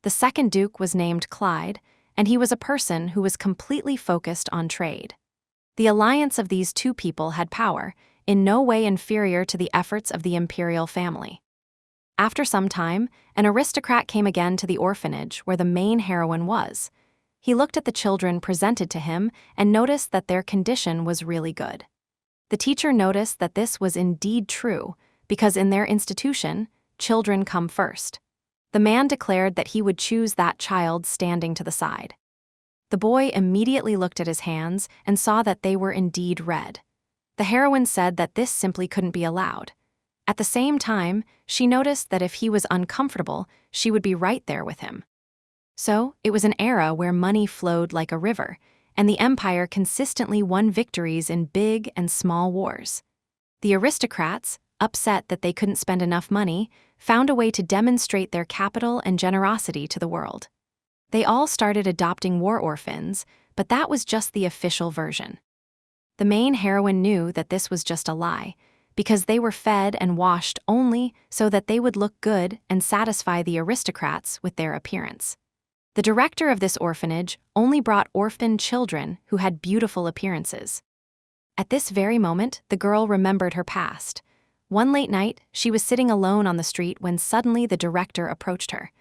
The second duke was named Clyde, and he was a person who was completely focused on trade. The alliance of these two people had power, in no way inferior to the efforts of the imperial family. After some time, an aristocrat came again to the orphanage where the main heroine was. He looked at the children presented to him and noticed that their condition was really good. The teacher noticed that this was indeed true, because in their institution, children come first. The man declared that he would choose that child standing to the side. The boy immediately looked at his hands and saw that they were indeed red. The heroine said that this simply couldn't be allowed. At the same time, she noticed that if he was uncomfortable, she would be right there with him. So, it was an era where money flowed like a river, and the empire consistently won victories in big and small wars. The aristocrats, upset that they couldn't spend enough money, found a way to demonstrate their capital and generosity to the world. They all started adopting war orphans, but that was just the official version. The main heroine knew that this was just a lie, because they were fed and washed only so that they would look good and satisfy the aristocrats with their appearance. The director of this orphanage only brought orphan children who had beautiful appearances. At this very moment, the girl remembered her past. One late night, she was sitting alone on the street when suddenly the director approached her.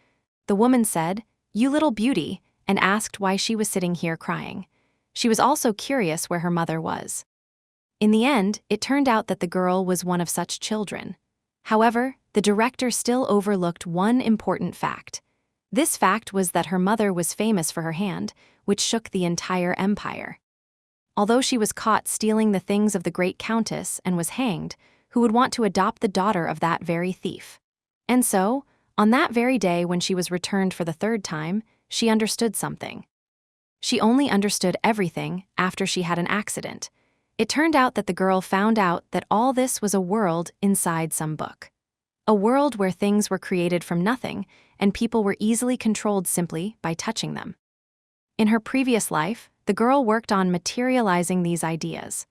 The woman said, "You little beauty," and asked why she was sitting here crying. She was also curious where her mother was. In the end, it turned out that the girl was one of such children. However, the director still overlooked one important fact. This fact was that her mother was famous for her hand, which shook the entire empire. Although she was caught stealing the things of the great countess and was hanged, who would want to adopt the daughter of that very thief? And so, on that very day when she was returned for the third time, she understood something. She only understood everything after she had an accident. It turned out that the girl found out that all this was a world inside some book. A world where things were created from nothing and people were easily controlled simply by touching them. In her previous life, the girl worked on materializing these ideas.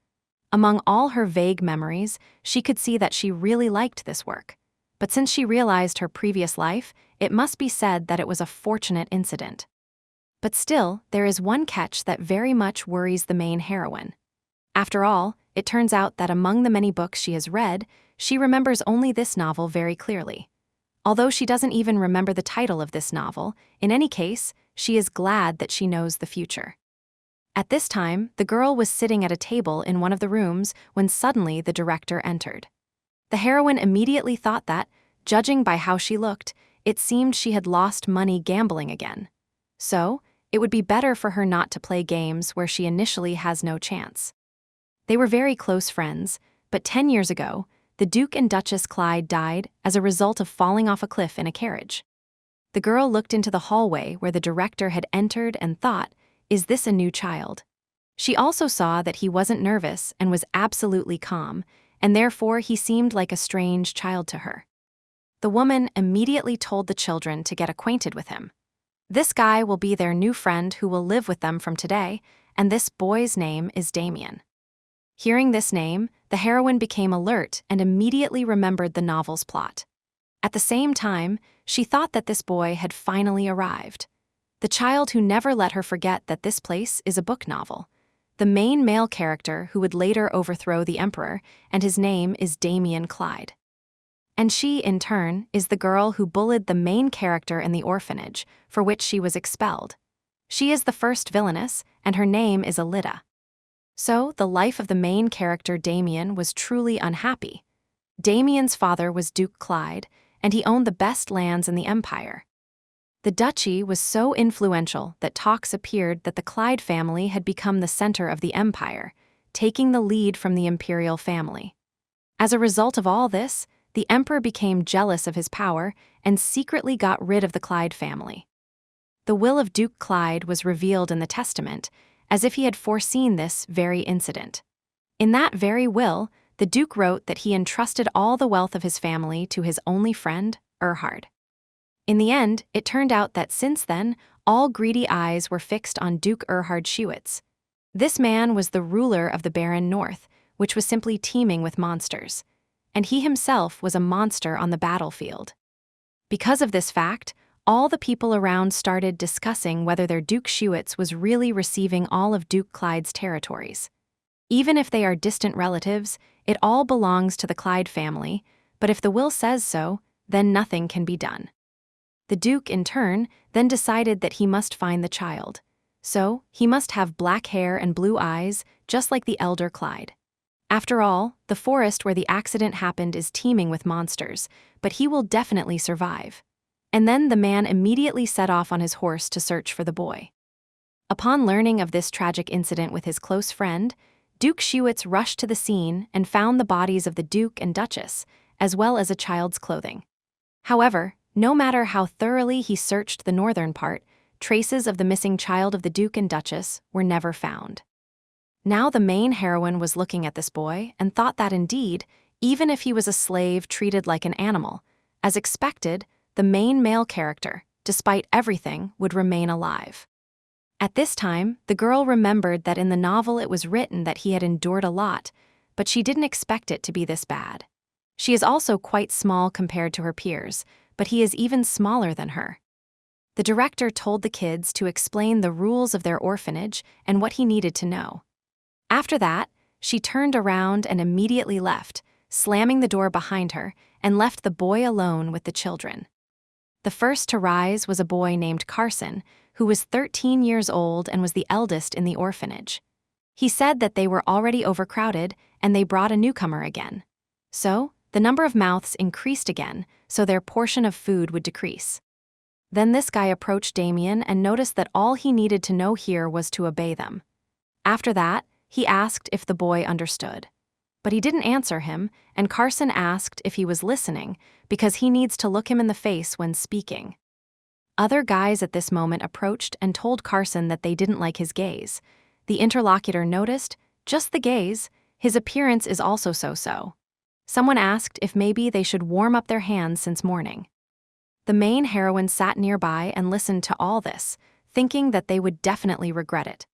Among all her vague memories, she could see that she really liked this work. But since she realized her previous life, it must be said that it was a fortunate incident. But still, there is one catch that very much worries the main heroine. After all, it turns out that among the many books she has read, she remembers only this novel very clearly. Although she doesn't even remember the title of this novel, in any case, she is glad that she knows the future. At this time, the girl was sitting at a table in one of the rooms when suddenly the director entered. The heroine immediately thought that, judging by how she looked, it seemed she had lost money gambling again. So, it would be better for her not to play games where she initially has no chance. They were very close friends, but 10 years ago, the Duke and Duchess Clyde died as a result of falling off a cliff in a carriage. The girl looked into the hallway where the director had entered and thought, "Is this a new child?" She also saw that he wasn't nervous and was absolutely calm, and therefore he seemed like a strange child to her. The woman immediately told the children to get acquainted with him. This guy will be their new friend who will live with them from today, and this boy's name is Damien. Hearing this name, the heroine became alert and immediately remembered the novel's plot. At the same time, she thought that this boy had finally arrived. The child who never let her forget that this place is a book novel. The main male character who would later overthrow the emperor, and his name is Damien Clyde. And she, in turn, is the girl who bullied the main character in the orphanage, for which she was expelled. She is the first villainess, and her name is Alida. So, the life of the main character Damien was truly unhappy. Damien's father was Duke Clyde, and he owned the best lands in the empire. The duchy was so influential that talks appeared that the Clyde family had become the center of the empire, taking the lead from the imperial family. As a result of all this, the emperor became jealous of his power and secretly got rid of the Clyde family. The will of Duke Clyde was revealed in the testament, as if he had foreseen this very incident. In that very will, the Duke wrote that he entrusted all the wealth of his family to his only friend, Erhard. In the end, it turned out that since then, all greedy eyes were fixed on Duke Erhard Schewitz. This man was the ruler of the barren north, which was simply teeming with monsters, and he himself was a monster on the battlefield. Because of this fact, all the people around started discussing whether their Duke Schuitz was really receiving all of Duke Clyde's territories. Even if they are distant relatives, it all belongs to the Clyde family, but if the will says so, then nothing can be done. The Duke, in turn, then decided that he must find the child. So, he must have black hair and blue eyes, just like the elder Clyde. After all, the forest where the accident happened is teeming with monsters, but he will definitely survive. And then the man immediately set off on his horse to search for the boy. Upon learning of this tragic incident with his close friend, Duke Schuitz rushed to the scene and found the bodies of the Duke and Duchess, as well as a child's clothing. However, no matter how thoroughly he searched the northern part, traces of the missing child of the Duke and Duchess were never found. Now the main heroine was looking at this boy and thought that indeed, even if he was a slave treated like an animal, as expected, the main male character, despite everything, would remain alive. At this time, the girl remembered that in the novel it was written that he had endured a lot, but she didn't expect it to be this bad. She is also quite small compared to her peers, but he is even smaller than her. The director told the kids to explain the rules of their orphanage and what he needed to know. After that, she turned around and immediately left, slamming the door behind her, and left the boy alone with the children. The first to rise was a boy named Carson, who was 13 years old and was the eldest in the orphanage. He said that they were already overcrowded and they brought a newcomer again. So, the number of mouths increased again, so their portion of food would decrease. Then this guy approached Damien and noticed that all he needed to know here was to obey them. After that, he asked if the boy understood. But he didn't answer him, and Carson asked if he was listening because he needs to look him in the face when speaking. Other guys at this moment approached and told Carson that they didn't like his gaze. The interlocutor noticed, just the gaze, his appearance is also so-so. Someone asked if maybe they should warm up their hands since morning. The main heroine sat nearby and listened to all this, thinking that they would definitely regret it.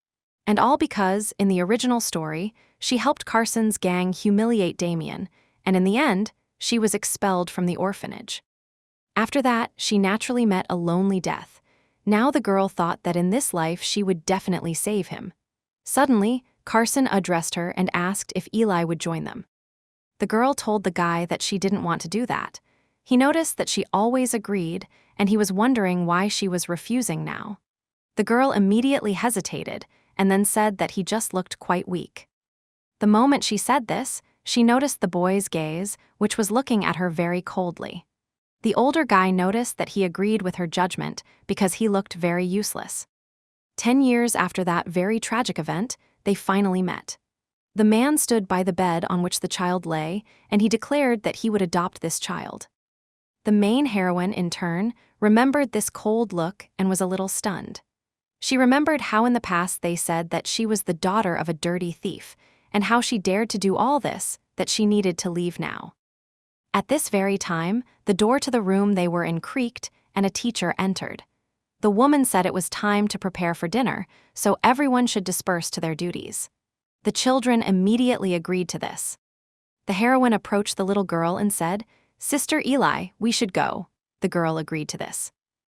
And all because, in the original story, she helped Carson's gang humiliate Damien, and in the end, she was expelled from the orphanage. After that, she naturally met a lonely death. Now the girl thought that in this life she would definitely save him. Suddenly, Carson addressed her and asked if Eli would join them. The girl told the guy that she didn't want to do that. He noticed that she always agreed, and he was wondering why she was refusing now. The girl immediately hesitated, and then said that he just looked quite weak. The moment she said this, she noticed the boy's gaze, which was looking at her very coldly. The older guy noticed that he agreed with her judgment because he looked very useless. 10 years after that very tragic event, they finally met. The man stood by the bed on which the child lay, and he declared that he would adopt this child. The main heroine, in turn, remembered this cold look and was a little stunned. She remembered how in the past they said that she was the daughter of a dirty thief, and how she dared to do all this, that she needed to leave now. At this very time, the door to the room they were in creaked, and a teacher entered. The woman said it was time to prepare for dinner, so everyone should disperse to their duties. The children immediately agreed to this. The heroine approached the little girl and said, "Sister Eli, we should go." The girl agreed to this.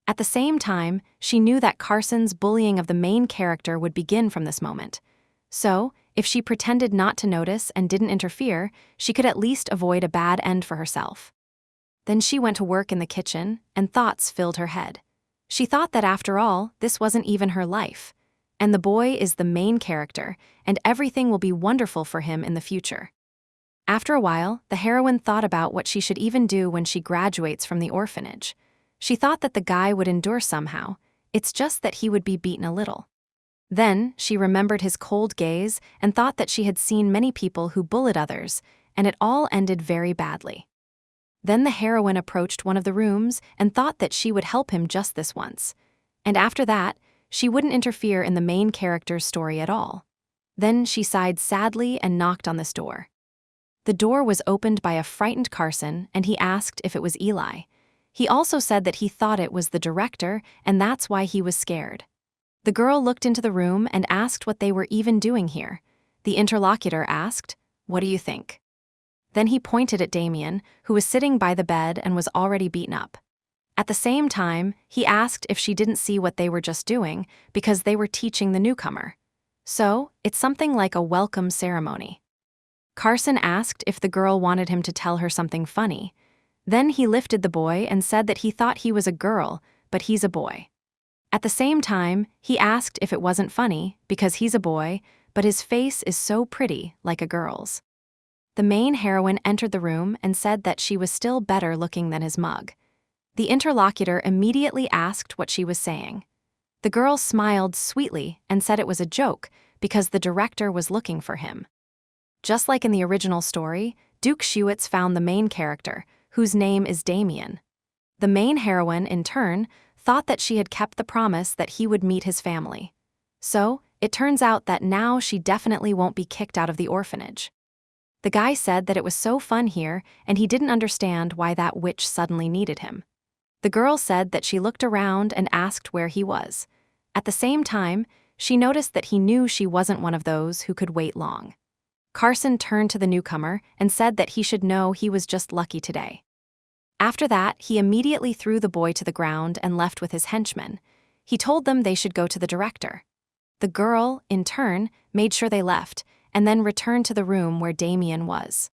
At the same time, she knew that Carson's bullying of the main character would begin from this moment. So, if she pretended not to notice and didn't interfere, she could at least avoid a bad end for herself. Then she went to work in the kitchen, and thoughts filled her head. She thought that after all, this wasn't even her life. And the boy is the main character, and everything will be wonderful for him in the future. After a while, the heroine thought about what she should even do when she graduates from the orphanage. She thought that the guy would endure somehow, it's just that he would be beaten a little. Then, she remembered his cold gaze and thought that she had seen many people who bullied others, and it all ended very badly. Then the heroine approached one of the rooms and thought that she would help him just this once. And after that, she wouldn't interfere in the main character's story at all. Then she sighed sadly and knocked on this door. The door was opened by a frightened Carson, and he asked if it was Eli. He also said that he thought it was the director, and that's why he was scared. The girl looked into the room and asked what they were even doing here. The interlocutor asked, "What do you think?" Then he pointed at Damien, who was sitting by the bed and was already beaten up. At the same time, he asked if she didn't see what they were just doing because they were teaching the newcomer. So, it's something like a welcome ceremony. Carson asked if the girl wanted him to tell her something funny. Then he lifted the boy and said that he thought he was a girl, but he's a boy. At the same time, he asked if it wasn't funny because he's a boy, but his face is so pretty, like a girl's. The main heroine entered the room and said that she was still better looking than his mug. The interlocutor immediately asked what she was saying. The girl smiled sweetly and said it was a joke because the director was looking for him. Just like in the original story, Duke Shuitz found the main character, whose name is Damien. The main heroine, in turn, thought that she had kept the promise that he would meet his family. So, it turns out that now she definitely won't be kicked out of the orphanage. The guy said that it was so fun here and he didn't understand why that witch suddenly needed him. The girl said that she looked around and asked where he was. At the same time, she noticed that he knew she wasn't one of those who could wait long. Carson turned to the newcomer and said that he should know he was just lucky today. After that, he immediately threw the boy to the ground and left with his henchmen. He told them they should go to the director. The girl, in turn, made sure they left, and then returned to the room where Damien was.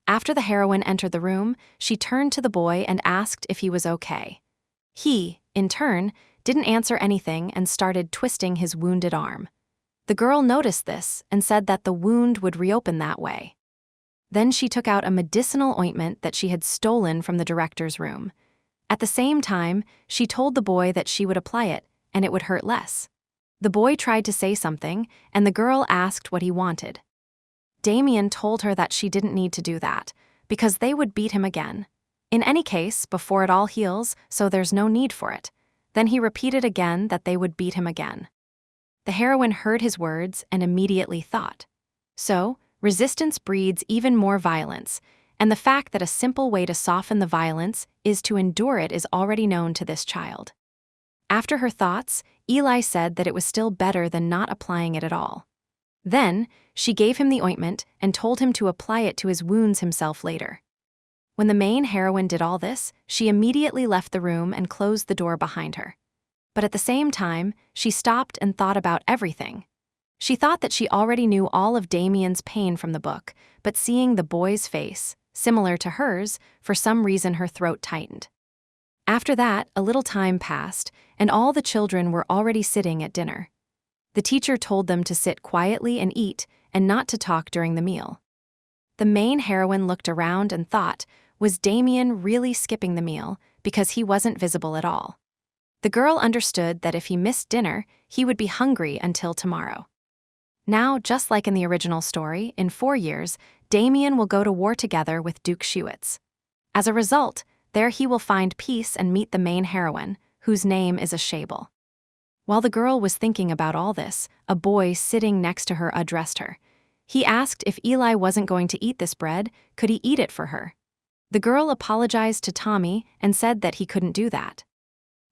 After the heroine entered the room, she turned to the boy and asked if he was okay. He, in turn, didn't answer anything and started twisting his wounded arm. The girl noticed this and said that the wound would reopen that way. Then she took out a medicinal ointment that she had stolen from the director's room. At the same time, she told the boy that she would apply it and it would hurt less. The boy tried to say something, and the girl asked what he wanted. Damien told her that she didn't need to do that, because they would beat him again. In any case, before it all heals, so there's no need for it. Then he repeated again that they would beat him again. The heroine heard his words and immediately thought. So, resistance breeds even more violence, and the fact that a simple way to soften the violence is to endure it is already known to this child. After her thoughts, Eli said that it was still better than not applying it at all. Then, she gave him the ointment and told him to apply it to his wounds himself later. When the main heroine did all this, she immediately left the room and closed the door behind her. But at the same time, she stopped and thought about everything. She thought that she already knew all of Damien's pain from the book, but seeing the boy's face, similar to hers, for some reason her throat tightened. After that, a little time passed, and all the children were already sitting at dinner. The teacher told them to sit quietly and eat, and not to talk during the meal. The main heroine looked around and thought, was Damien really skipping the meal because he wasn't visible at all? The girl understood that if he missed dinner, he would be hungry until tomorrow. Now, just like in the original story, in 4 years, Damien will go to war together with Duke Shuitz. As a result, there he will find peace and meet the main heroine, whose name is a Shable. While the girl was thinking about all this, a boy sitting next to her addressed her. He asked if Eli wasn't going to eat this bread, could he eat it for her? The girl apologized to Tommy and said that he couldn't do that.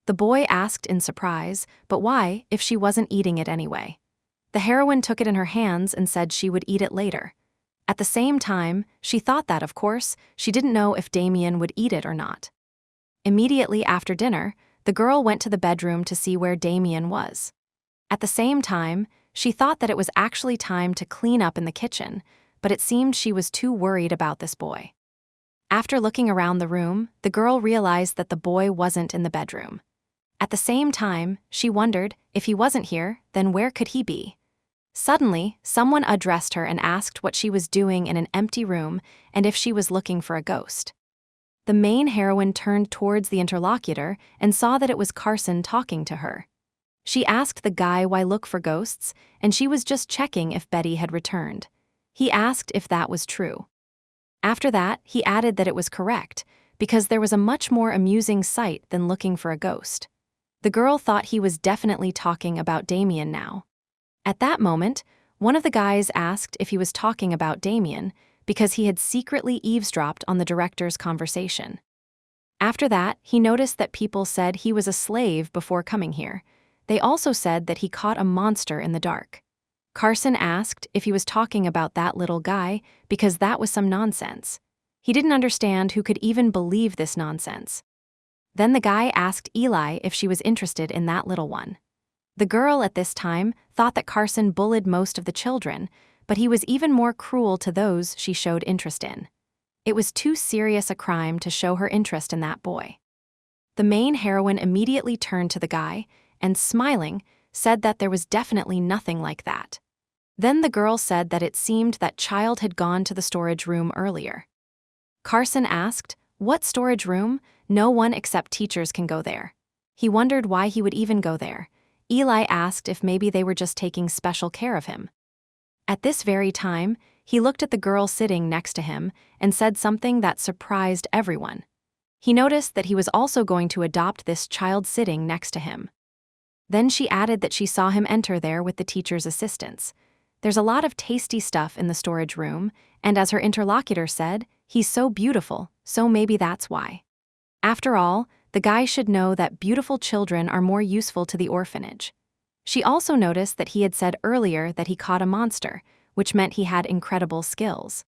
The boy asked in surprise, but why if she wasn't eating it anyway? The heroine took it in her hands and said she would eat it later. At the same time, she thought that, of course, she didn't know if Damien would eat it or not. Immediately after dinner, the girl went to the bedroom to see where Damien was. At the same time, she thought that it was actually time to clean up in the kitchen, but it seemed she was too worried about this boy. After looking around the room, the girl realized that the boy wasn't in the bedroom. At the same time, she wondered, if he wasn't here, then where could he be? Suddenly, someone addressed her and asked what she was doing in an empty room and if she was looking for a ghost. The main heroine turned towards the interlocutor and saw that it was Carson talking to her. She asked the guy why look for ghosts, and she was just checking if Betty had returned. He asked if that was true. After that, he added that it was correct, because there was a much more amusing sight than looking for a ghost. The girl thought he was definitely talking about Damien now. At that moment, one of the guys asked if he was talking about Damien because he had secretly eavesdropped on the director's conversation. After that, he noticed that people said he was a slave before coming here. They also said that he caught a monster in the dark. Carson asked if he was talking about that little guy because that was some nonsense. He didn't understand who could even believe this nonsense. Then the guy asked Eli if she was interested in that little one. The girl at this time thought that Carson bullied most of the children, but he was even more cruel to those she showed interest in. It was too serious a crime to show her interest in that boy. The main heroine immediately turned to the guy and, smiling, said that there was definitely nothing like that. Then the girl said that it seemed that child had gone to the storage room earlier. Carson asked, "What storage room? No one except teachers can go there." He wondered why he would even go there. Eli asked if maybe they were just taking special care of him. At this very time, he looked at the girl sitting next to him and said something that surprised everyone. He noticed that he was also going to adopt this child sitting next to him. Then she added that she saw him enter there with the teacher's assistants. There's a lot of tasty stuff in the storage room, and as her interlocutor said, he's so beautiful, so maybe that's why. After all, the guy should know that beautiful children are more useful to the orphanage. She also noticed that he had said earlier that he caught a monster, which meant he had incredible skills.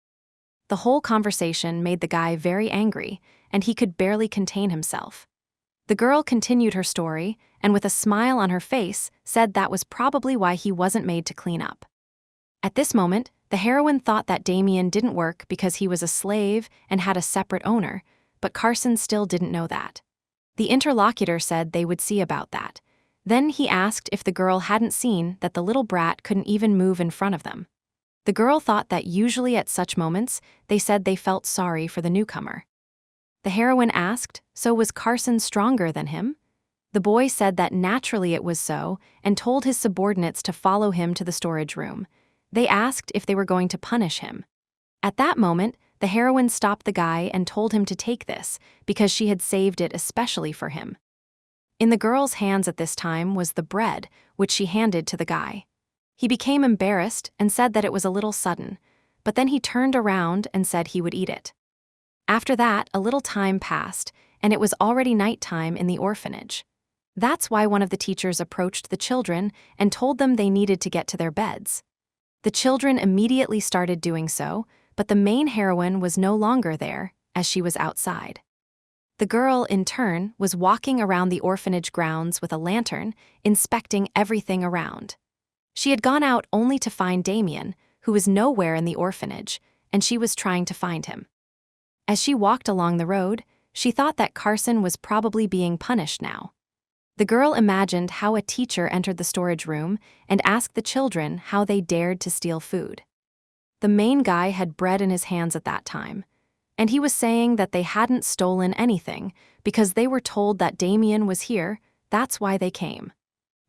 The whole conversation made the guy very angry, and he could barely contain himself. The girl continued her story, and with a smile on her face, said that was probably why he wasn't made to clean up. At this moment, the heroine thought that Damien didn't work because he was a slave and had a separate owner, but Carson still didn't know that. The interlocutor said they would see about that. Then he asked if the girl hadn't seen that the little brat couldn't even move in front of them. The girl thought that usually at such moments, they said they felt sorry for the newcomer. The heroine asked, so was Carson stronger than him? The boy said that naturally it was so, and told his subordinates to follow him to the storage room. They asked if they were going to punish him. At that moment, the heroine stopped the guy and told him to take this, because she had saved it especially for him. In the girl's hands at this time was the bread, which she handed to the guy. He became embarrassed and said that it was a little sudden, but then he turned around and said he would eat it. After that, a little time passed, and it was already nighttime in the orphanage. That's why one of the teachers approached the children and told them they needed to get to their beds. The children immediately started doing so, but the main heroine was no longer there, as she was outside. The girl, in turn, was walking around the orphanage grounds with a lantern, inspecting everything around. She had gone out only to find Damien, who was nowhere in the orphanage, and she was trying to find him. As she walked along the road, she thought that Carson was probably being punished now. The girl imagined how a teacher entered the storage room and asked the children how they dared to steal food. The main guy had bread in his hands at that time, and he was saying that they hadn't stolen anything because they were told that Damien was here, that's why they came.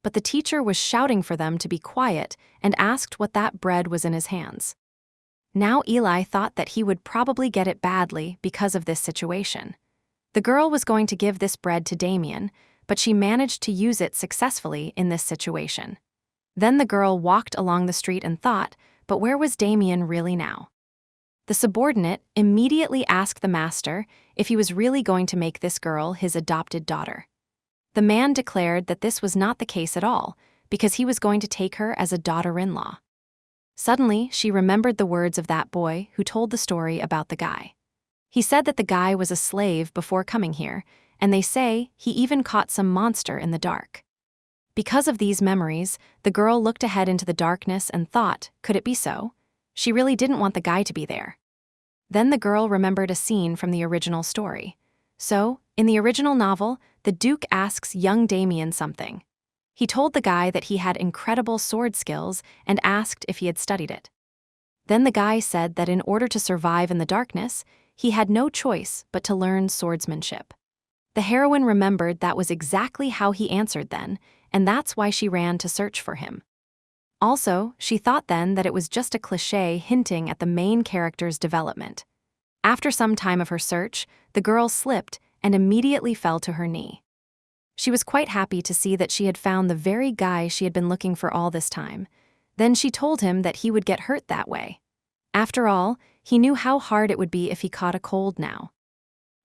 But the teacher was shouting for them to be quiet and asked what that bread was in his hands. Now Eli thought that he would probably get it badly because of this situation. The girl was going to give this bread to Damien, but she managed to use it successfully in this situation. Then the girl walked along the street and thought, but where was Damien really now? The subordinate immediately asked the master if he was really going to make this girl his adopted daughter. The man declared that this was not the case at all, because he was going to take her as a daughter-in-law. Suddenly, she remembered the words of that boy who told the story about the guy. He said that the guy was a slave before coming here, and they say he even caught some monster in the dark. Because of these memories, the girl looked ahead into the darkness and thought, could it be so? She really didn't want the guy to be there. Then the girl remembered a scene from the original story. So, in the original novel, the Duke asks young Damien something. He told the guy that he had incredible sword skills and asked if he had studied it. Then the guy said that in order to survive in the darkness, he had no choice but to learn swordsmanship. The heroine remembered that was exactly how he answered then, and that's why she ran to search for him. Also, she thought then that it was just a cliché hinting at the main character's development. After some time of her search, the girl slipped and immediately fell to her knee. She was quite happy to see that she had found the very guy she had been looking for all this time. Then she told him that he would get hurt that way. After all, he knew how hard it would be if he caught a cold now.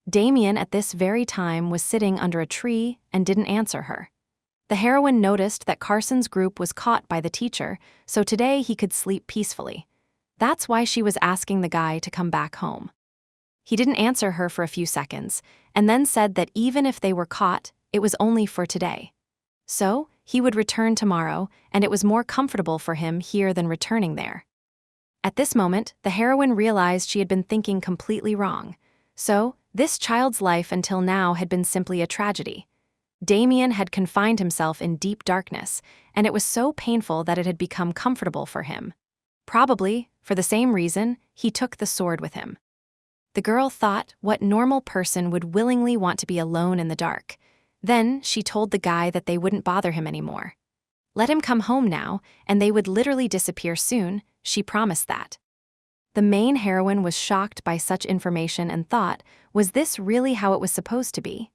Damien at this very time was sitting under a tree and didn't answer her. The heroine noticed that Carson's group was caught by the teacher, so today he could sleep peacefully. That's why she was asking the guy to come back home. He didn't answer her for a few seconds, and then said that even if they were caught, it was only for today. So, he would return tomorrow, and it was more comfortable for him here than returning there. At this moment, the heroine realized she had been thinking completely wrong. So, this child's life until now had been simply a tragedy. Damien had confined himself in deep darkness, and it was so painful that it had become comfortable for him. Probably, for the same reason, he took the sword with him. The girl thought what normal person would willingly want to be alone in the dark. Then she told the guy that they wouldn't bother him anymore. Let him come home now, and they would literally disappear soon, she promised that. The main heroine was shocked by such information and thought, was this really how it was supposed to be?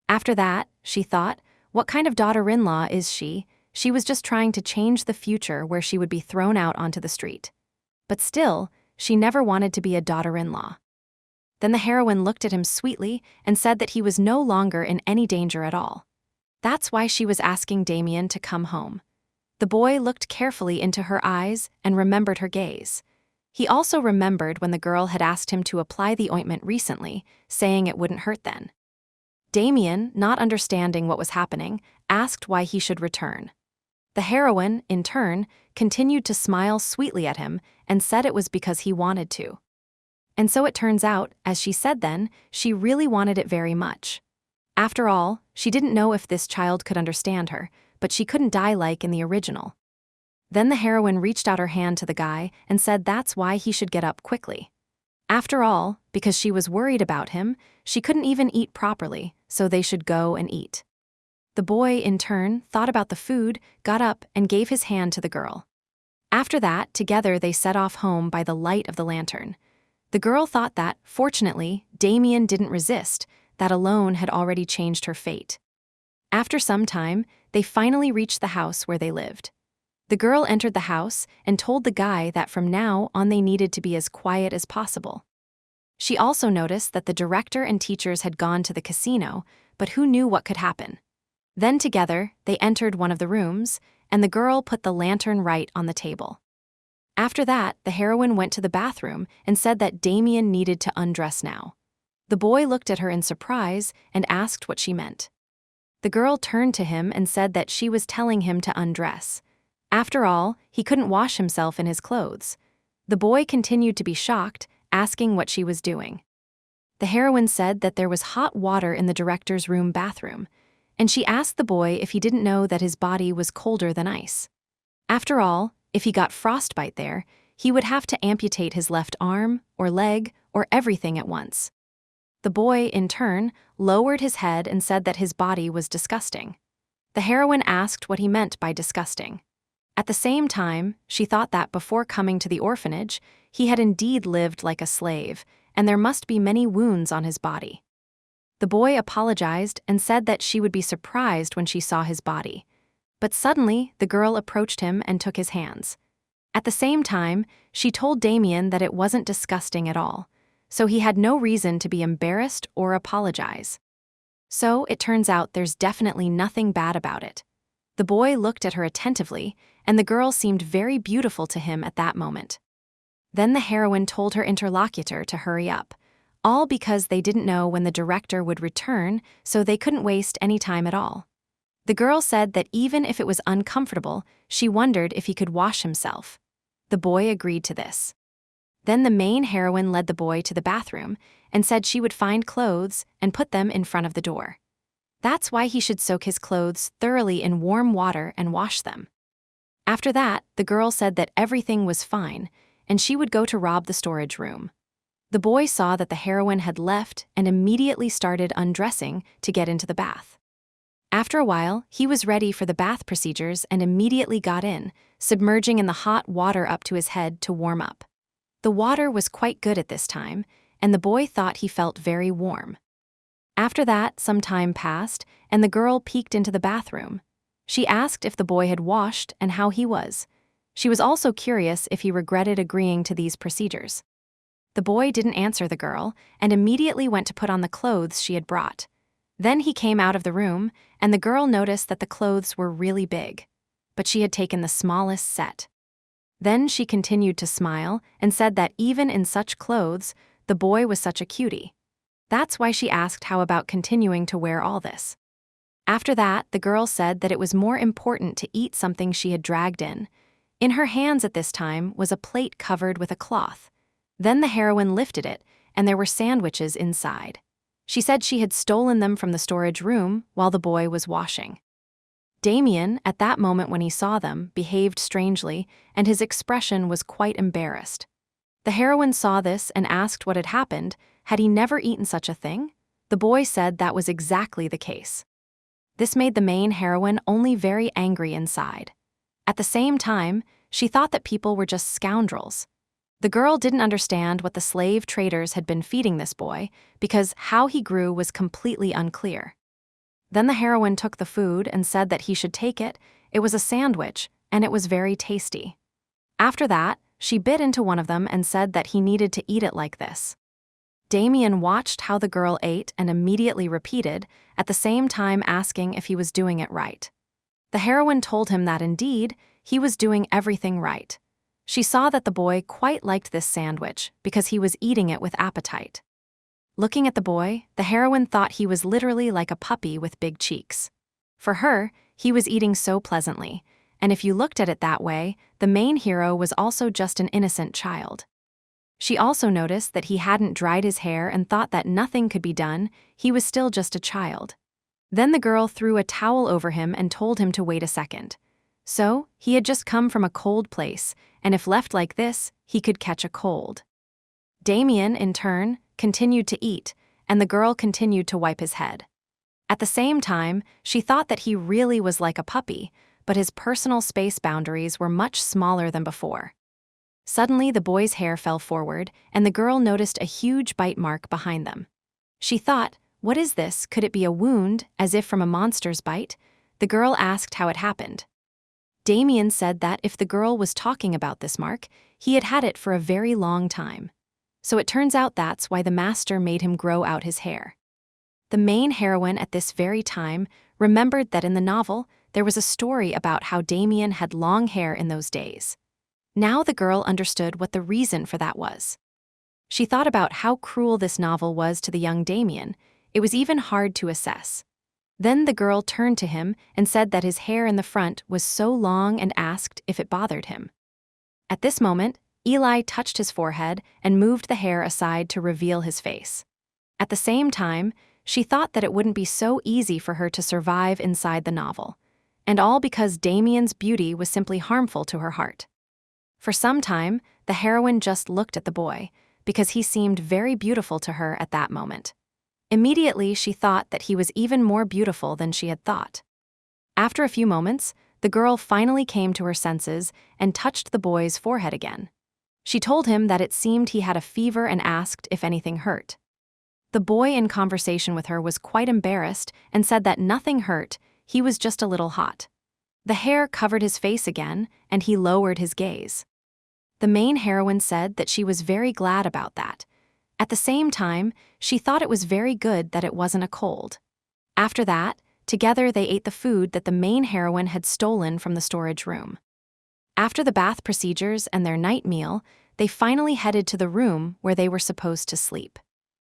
After that, she thought, what kind of daughter-in-law is she? She was just trying to change the future where she would be thrown out onto the street. But still, she never wanted to be a daughter-in-law. Then the heroine looked at him sweetly and said that he was no longer in any danger at all. That's why she was asking Damien to come home. The boy looked carefully into her eyes and remembered her gaze. He also remembered when the girl had asked him to apply the ointment recently, saying it wouldn't hurt then. Damien, not understanding what was happening, asked why he should return. The heroine, in turn, continued to smile sweetly at him and said it was because he wanted to. And so it turns out, as she said then, she really wanted it very much. After all, she didn't know if this child could understand her, but she couldn't die like in the original. Then the heroine reached out her hand to the guy and said that's why he should get up quickly. After all, because she was worried about him, she couldn't even eat properly, so they should go and eat. The boy, in turn, thought about the food, got up, and gave his hand to the girl. After that, together they set off home by the light of the lantern. The girl thought that, fortunately, Damien didn't resist, that alone had already changed her fate. After some time, they finally reached the house where they lived. The girl entered the house and told the guy that from now on they needed to be as quiet as possible. She also noticed that the director and teachers had gone to the casino, but who knew what could happen? Then together, they entered one of the rooms, and the girl put the lantern right on the table. After that, the heroine went to the bathroom and said that Damien needed to undress now. The boy looked at her in surprise and asked what she meant. The girl turned to him and said that she was telling him to undress. After all, he couldn't wash himself in his clothes. The boy continued to be shocked, asking what she was doing. The heroine said that there was hot water in the director's room bathroom, and she asked the boy if he didn't know that his body was colder than ice. After all, if he got frostbite there, he would have to amputate his left arm, or leg, or everything at once. The boy, in turn, lowered his head and said that his body was disgusting. The heroine asked what he meant by disgusting. At the same time, she thought that before coming to the orphanage, he had indeed lived like a slave, and there must be many wounds on his body. The boy apologized and said that she would be surprised when she saw his body. But suddenly, the girl approached him and took his hands. At the same time, she told Damien that it wasn't disgusting at all, so he had no reason to be embarrassed or apologize. So it turns out there's definitely nothing bad about it. The boy looked at her attentively, and the girl seemed very beautiful to him at that moment. Then the heroine told her interlocutor to hurry up, all because they didn't know when the director would return, so they couldn't waste any time at all. The girl said that even if it was uncomfortable, she wondered if he could wash himself. The boy agreed to this. Then the main heroine led the boy to the bathroom and said she would find clothes and put them in front of the door. That's why he should soak his clothes thoroughly in warm water and wash them. After that, the girl said that everything was fine, and she would go to rob the storage room. The boy saw that the heroine had left and immediately started undressing to get into the bath. After a while, he was ready for the bath procedures and immediately got in, submerging in the hot water up to his head to warm up. The water was quite good at this time, and the boy thought he felt very warm. After that, some time passed, and the girl peeked into the bathroom. She asked if the boy had washed and how he was. She was also curious if he regretted agreeing to these procedures. The boy didn't answer the girl and immediately went to put on the clothes she had brought. Then he came out of the room, and the girl noticed that the clothes were really big, but she had taken the smallest set. Then she continued to smile and said that even in such clothes, the boy was such a cutie. That's why she asked how about continuing to wear all this. After that, the girl said that it was more important to eat something she had dragged in. In her hands at this time was a plate covered with a cloth. Then the heroine lifted it, and there were sandwiches inside. She said she had stolen them from the storage room while the boy was washing. Damien, at that moment when he saw them, behaved strangely, and his expression was quite embarrassed. The heroine saw this and asked what had happened. Had he never eaten such a thing? The boy said that was exactly the case. This made the main heroine only very angry inside. At the same time, she thought that people were just scoundrels. The girl didn't understand what the slave traders had been feeding this boy, because how he grew was completely unclear. Then the heroine took the food and said that he should take it. It was a sandwich, and it was very tasty. After that, she bit into one of them and said that he needed to eat it like this. Damien watched how the girl ate and immediately repeated, at the same time asking if he was doing it right. The heroine told him that indeed, he was doing everything right. She saw that the boy quite liked this sandwich because he was eating it with appetite. Looking at the boy, the heroine thought he was literally like a puppy with big cheeks. For her, he was eating so pleasantly, and if you looked at it that way, the main hero was also just an innocent child. She also noticed that he hadn't dried his hair and thought that nothing could be done. He was still just a child. Then the girl threw a towel over him and told him to wait a second. So, he had just come from a cold place, and if left like this, he could catch a cold. Damien, in turn, continued to eat, and the girl continued to wipe his head. At the same time, she thought that he really was like a puppy, but his personal space boundaries were much smaller than before. Suddenly, the boy's hair fell forward, and the girl noticed a huge bite mark behind them. She thought, "What is this? Could it be a wound, as if from a monster's bite?" The girl asked how it happened. Damien said that if the girl was talking about this mark, he had had it for a very long time. So it turns out that's why the master made him grow out his hair. The main heroine at this very time remembered that in the novel, there was a story about how Damien had long hair in those days. Now the girl understood what the reason for that was. She thought about how cruel this novel was to the young Damien. It was even hard to assess. Then the girl turned to him and said that his hair in the front was so long and asked if it bothered him. At this moment, Eli touched his forehead and moved the hair aside to reveal his face. At the same time, she thought that it wouldn't be so easy for her to survive inside the novel, and all because Damien's beauty was simply harmful to her heart. For some time, the heroine just looked at the boy, because he seemed very beautiful to her at that moment. Immediately, she thought that he was even more beautiful than she had thought. After a few moments, the girl finally came to her senses and touched the boy's forehead again. She told him that it seemed he had a fever and asked if anything hurt. The boy in conversation with her was quite embarrassed and said that nothing hurt, he was just a little hot. The hair covered his face again, and he lowered his gaze. The main heroine said that she was very glad about that. At the same time, she thought it was very good that it wasn't a cold. After that, together they ate the food that the main heroine had stolen from the storage room. After the bath procedures and their night meal, they finally headed to the room where they were supposed to sleep.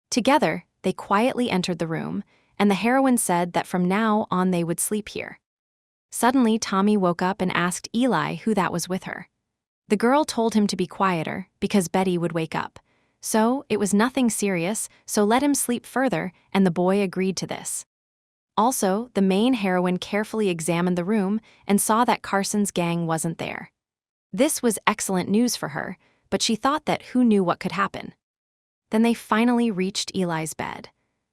Together, they quietly entered the room, and the heroine said that from now on they would sleep here. Suddenly, Tommy woke up and asked Eli who that was with her. The girl told him to be quieter because Betty would wake up. So, it was nothing serious, so let him sleep further, and the boy agreed to this. Also, the main heroine carefully examined the room and saw that Carson's gang wasn't there. This was excellent news for her, but she thought that who knew what could happen. Then they finally reached Eli's bed.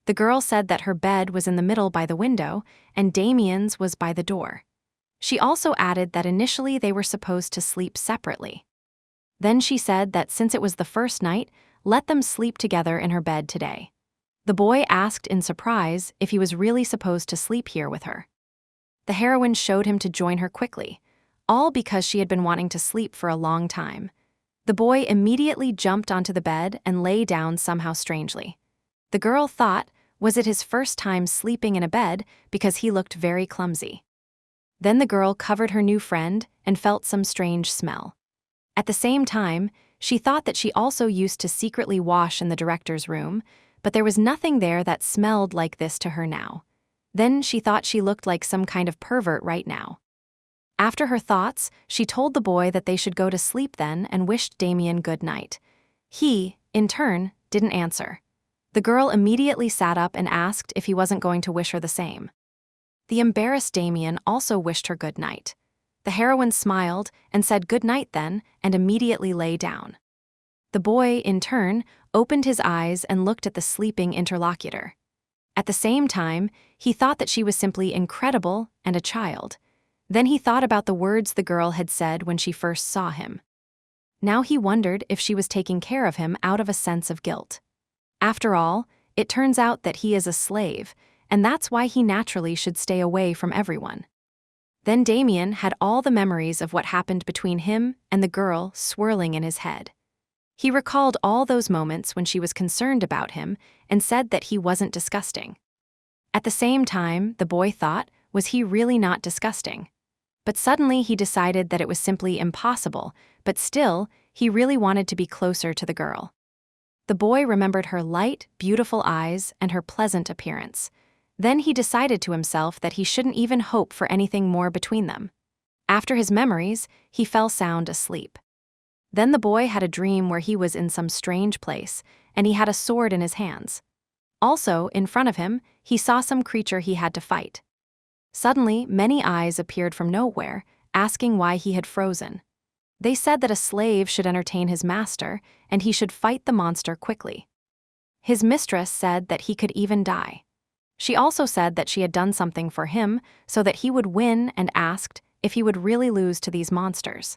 The girl said that her bed was in the middle by the window, and Damien's was by the door. She also added that initially they were supposed to sleep separately. Then she said that since it was the first night, let them sleep together in her bed today. The boy asked in surprise if he was really supposed to sleep here with her. The heroine showed him to join her quickly, all because she had been wanting to sleep for a long time. The boy immediately jumped onto the bed and lay down somehow strangely. The girl thought, was it his first time sleeping in a bed because he looked very clumsy. Then the girl covered her new friend and felt some strange smell. At the same time, she thought that she also used to secretly wash in the director's room, but there was nothing there that smelled like this to her now. Then she thought she looked like some kind of pervert right now. After her thoughts, she told the boy that they should go to sleep then and wished Damien good night. He, in turn, didn't answer. The girl immediately sat up and asked if he wasn't going to wish her the same. The embarrassed Damien also wished her good night. The heroine smiled and said good night then and immediately lay down. The boy, in turn, opened his eyes and looked at the sleeping interlocutor. At the same time, he thought that she was simply incredible and a child. Then he thought about the words the girl had said when she first saw him. Now he wondered if she was taking care of him out of a sense of guilt. After all, it turns out that he is a slave, and that's why he naturally should stay away from everyone. Then Damien had all the memories of what happened between him and the girl swirling in his head. He recalled all those moments when she was concerned about him and said that he wasn't disgusting. At the same time, the boy thought, was he really not disgusting? But suddenly he decided that it was simply impossible, but still, he really wanted to be closer to the girl. The boy remembered her light, beautiful eyes and her pleasant appearance. Then he decided to himself that he shouldn't even hope for anything more between them. After his memories, he fell sound asleep. Then the boy had a dream where he was in some strange place, and he had a sword in his hands. Also, in front of him, he saw some creature he had to fight. Suddenly, many eyes appeared from nowhere, asking why he had frozen. They said that a slave should entertain his master, and he should fight the monster quickly. His mistress said that he could even die. She also said that she had done something for him so that he would win and asked if he would really lose to these monsters.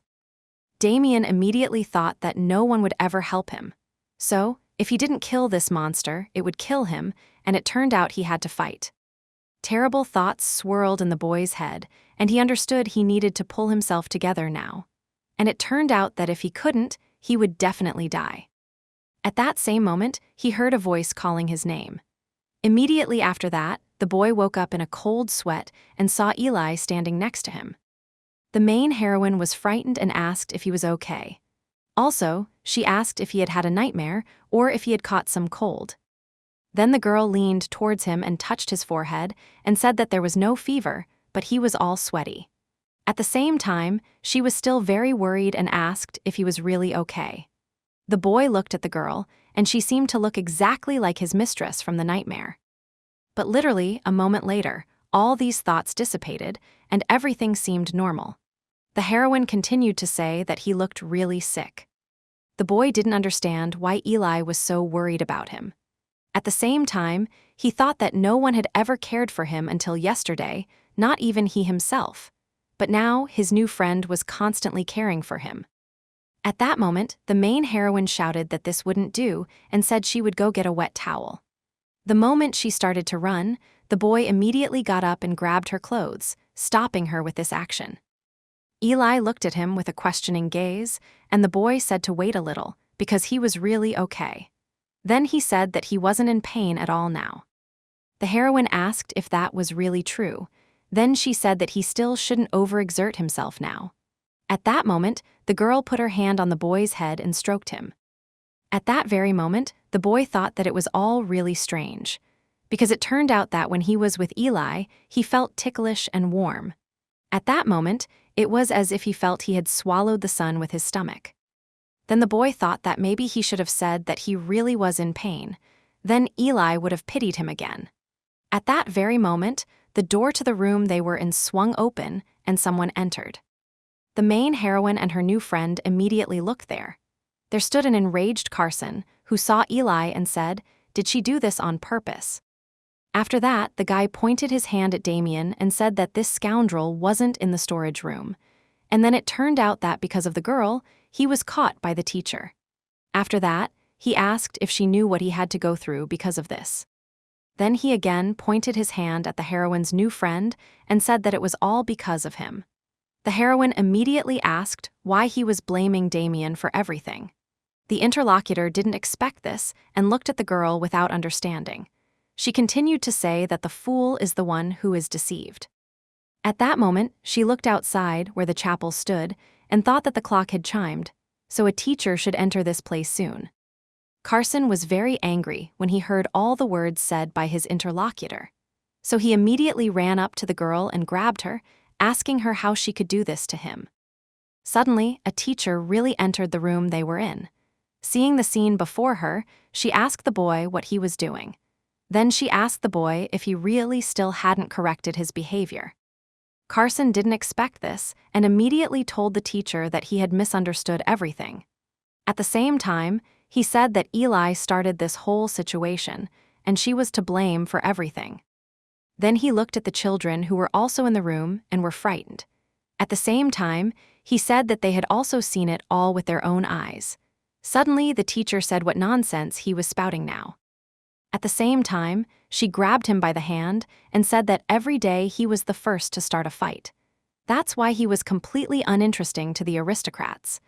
Damien immediately thought that no one would ever help him. So, if he didn't kill this monster, it would kill him, and it turned out he had to fight. Terrible thoughts swirled in the boy's head, and he understood he needed to pull himself together now. And it turned out that if he couldn't, he would definitely die. At that same moment, he heard a voice calling his name. Immediately after that, the boy woke up in a cold sweat and saw Eli standing next to him. The main heroine was frightened and asked if he was okay. Also, she asked if he had had a nightmare or if he had caught some cold. Then the girl leaned towards him and touched his forehead and said that there was no fever, but he was all sweaty. At the same time, she was still very worried and asked if he was really okay. The boy looked at the girl, and she seemed to look exactly like his mistress from the nightmare. But literally, a moment later, all these thoughts dissipated, and everything seemed normal. The heroine continued to say that he looked really sick. The boy didn't understand why Eli was so worried about him. At the same time, he thought that no one had ever cared for him until yesterday, not even he himself. But now, his new friend was constantly caring for him. At that moment, the main heroine shouted that this wouldn't do and said she would go get a wet towel. The moment she started to run, the boy immediately got up and grabbed her clothes, stopping her with this action. Eli looked at him with a questioning gaze, and the boy said to wait a little, because he was really okay. Then he said that he wasn't in pain at all now. The heroine asked if that was really true. Then she said that he still shouldn't overexert himself now. At that moment, the girl put her hand on the boy's head and stroked him. At that very moment, the boy thought that it was all really strange, because it turned out that when he was with Eli, he felt ticklish and warm. At that moment, it was as if he felt he had swallowed the sun with his stomach. Then the boy thought that maybe he should have said that he really was in pain. Then Eli would have pitied him again. At that very moment, the door to the room they were in swung open, and someone entered. The main heroine and her new friend immediately looked there. There stood an enraged Carson, who saw Eli and said, "Did she do this on purpose?" After that, the guy pointed his hand at Damien and said that this scoundrel wasn't in the storage room. And then it turned out that because of the girl, he was caught by the teacher. After that, he asked if she knew what he had to go through because of this. Then he again pointed his hand at the heroine's new friend and said that it was all because of him. The heroine immediately asked why he was blaming Damien for everything. The interlocutor didn't expect this and looked at the girl without understanding. She continued to say that the fool is the one who is deceived. At that moment, she looked outside where the chapel stood and thought that the clock had chimed, so a teacher should enter this place soon. Carson was very angry when he heard all the words said by his interlocutor. So he immediately ran up to the girl and grabbed her, asking her how she could do this to him. Suddenly, a teacher really entered the room they were in. Seeing the scene before her, she asked the boy what he was doing. Then she asked the boy if he really still hadn't corrected his behavior. Carson didn't expect this and immediately told the teacher that he had misunderstood everything. At the same time, he said that Eli started this whole situation, and she was to blame for everything. Then he looked at the children who were also in the room and were frightened. At the same time, he said that they had also seen it all with their own eyes. Suddenly, the teacher said what nonsense he was spouting now. At the same time, she grabbed him by the hand and said that every day he was the first to start a fight. That's why he was completely uninteresting to the aristocrats.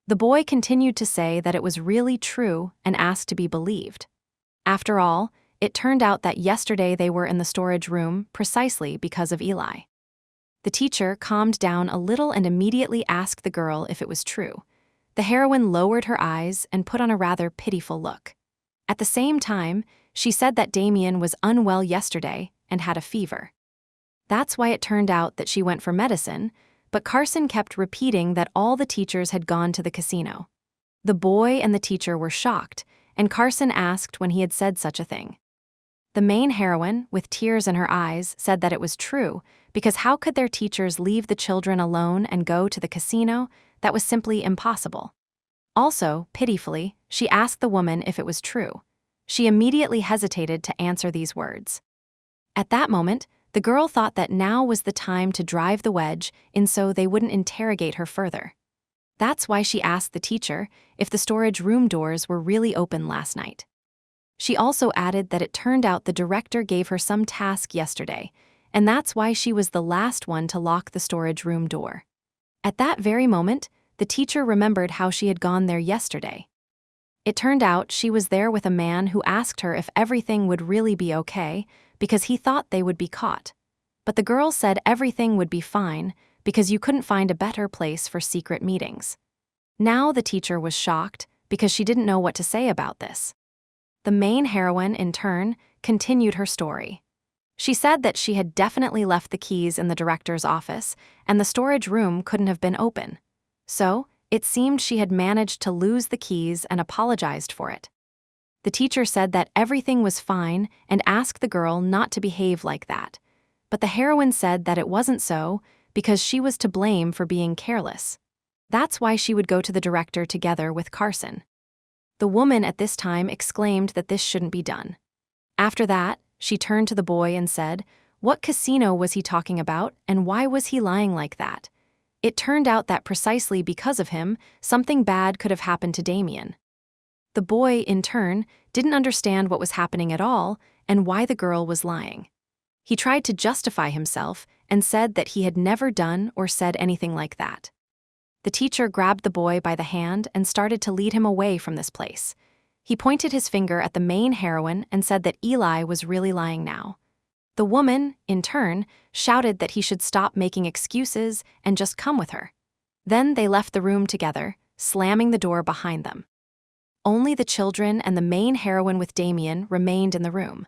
The boy continued to say that it was really true and asked to be believed. After all, it turned out that yesterday they were in the storage room precisely because of Eli. The teacher calmed down a little and immediately asked the girl if it was true. The heroine lowered her eyes and put on a rather pitiful look. At the same time, she said that Damien was unwell yesterday and had a fever. That's why it turned out that she went for medicine, but Carson kept repeating that all the teachers had gone to the casino. The boy and the teacher were shocked, and Carson asked when he had said such a thing. The main heroine, with tears in her eyes, said that it was true, because how could their teachers leave the children alone and go to the casino? That was simply impossible. Also, pitifully, she asked the woman if it was true. She immediately hesitated to answer these words. At that moment, the girl thought that now was the time to drive the wedge in so they wouldn't interrogate her further. That's why she asked the teacher if the storage room doors were really open last night. She also added that it turned out the director gave her some task yesterday, and that's why she was the last one to lock the storage room door. At that very moment, the teacher remembered how she had gone there yesterday. It turned out she was there with a man who asked her if everything would really be okay because he thought they would be caught. But the girl said everything would be fine because you couldn't find a better place for secret meetings. Now the teacher was shocked because she didn't know what to say about this. The main heroine, in turn, continued her story. She said that she had definitely left the keys in the director's office and the storage room couldn't have been open. So, it seemed she had managed to lose the keys and apologized for it. The teacher said that everything was fine and asked the girl not to behave like that. But the heroine said that it wasn't so because she was to blame for being careless. That's why she would go to the director together with Carson. The woman at this time exclaimed that this shouldn't be done. After that, she turned to the boy and said, "What casino was he talking about and why was he lying like that?" It turned out that precisely because of him, something bad could have happened to Damien. The boy, in turn, didn't understand what was happening at all and why the girl was lying. He tried to justify himself and said that he had never done or said anything like that. The teacher grabbed the boy by the hand and started to lead him away from this place. He pointed his finger at the main heroine and said that Eli was really lying now. The woman, in turn, shouted that he should stop making excuses and just come with her. Then they left the room together, slamming the door behind them. Only the children and the main heroine with Damien remained in the room.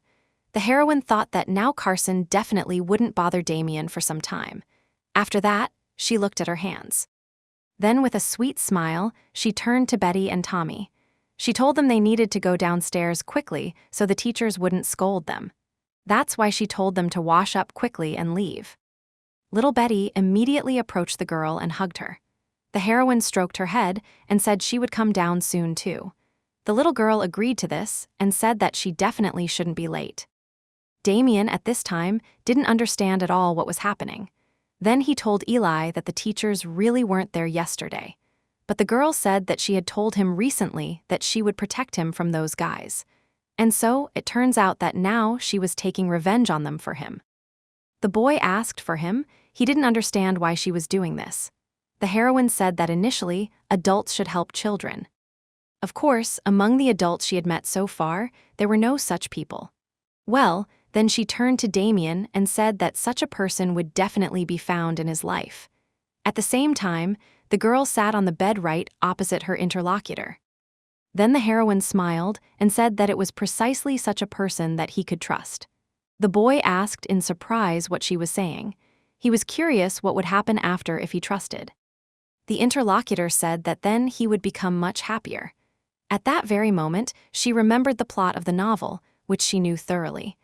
The heroine thought that now Carson definitely wouldn't bother Damien for some time. After that, she looked at her hands. Then with a sweet smile, she turned to Betty and Tommy. She told them they needed to go downstairs quickly so the teachers wouldn't scold them. That's why she told them to wash up quickly and leave. Little Betty immediately approached the girl and hugged her. The heroine stroked her head and said she would come down soon too. The little girl agreed to this and said that she definitely shouldn't be late. Damien, at this time, didn't understand at all what was happening. Then he told Eli that the teachers really weren't there yesterday. But the girl said that she had told him recently that she would protect him from those guys. And so, it turns out that now she was taking revenge on them for him. The boy asked for him. He didn't understand why she was doing this. The heroine said that initially, adults should help children. Of course, among the adults she had met so far, there were no such people. Well, then she turned to Damien and said that such a person would definitely be found in his life. At the same time, the girl sat on the bed right opposite her interlocutor. Then the heroine smiled and said that it was precisely such a person that he could trust. The boy asked in surprise what she was saying. He was curious what would happen after if he trusted. The interlocutor said that then he would become much happier. At that very moment, she remembered the plot of the novel, which she knew thoroughly,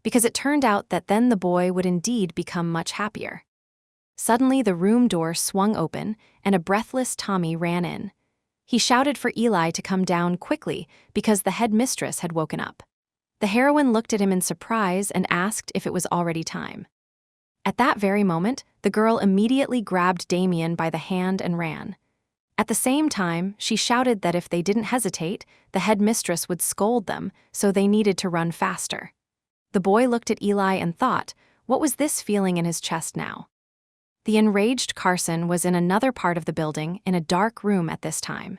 because it turned out that then the boy would indeed become much happier. Suddenly, the room door swung open, and a breathless Tommy ran in. He shouted for Eli to come down quickly because the headmistress had woken up. The heroine looked at him in surprise and asked if it was already time. At that very moment, the girl immediately grabbed Damien by the hand and ran. At the same time, she shouted that if they didn't hesitate, the headmistress would scold them, so they needed to run faster. The boy looked at Eli and thought, what was this feeling in his chest now? The enraged Carson was in another part of the building in a dark room at this time.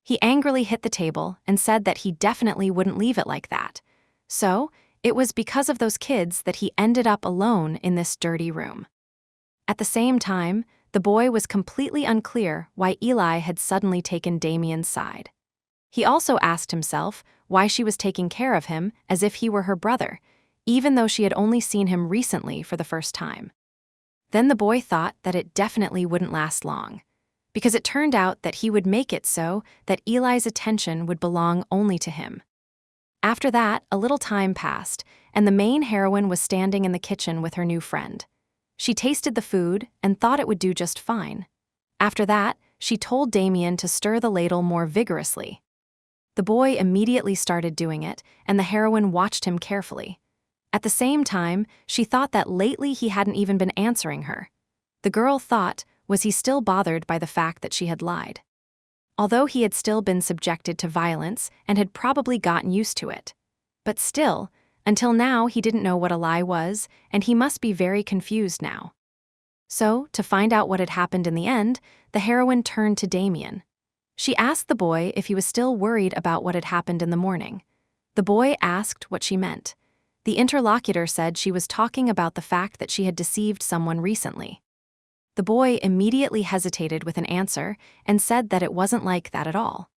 He angrily hit the table and said that he definitely wouldn't leave it like that. So, it was because of those kids that he ended up alone in this dirty room. At the same time, the boy was completely unclear why Eli had suddenly taken Damien's side. He also asked himself why she was taking care of him as if he were her brother, even though she had only seen him recently for the first time. Then the boy thought that it definitely wouldn't last long, because it turned out that he would make it so that Eli's attention would belong only to him. After that, a little time passed, and the main heroine was standing in the kitchen with her new friend. She tasted the food and thought it would do just fine. After that, she told Damien to stir the ladle more vigorously. The boy immediately started doing it, and the heroine watched him carefully. At the same time, she thought that lately he hadn't even been answering her. The girl thought, was he still bothered by the fact that she had lied? Although he had still been subjected to violence and had probably gotten used to it. But still, until now he didn't know what a lie was, and he must be very confused now. So, to find out what had happened in the end, the heroine turned to Damien. She asked the boy if he was still worried about what had happened in the morning. The boy asked what she meant. The interlocutor said she was talking about the fact that she had deceived someone recently. The boy immediately hesitated with an answer and said that it wasn't like that at all.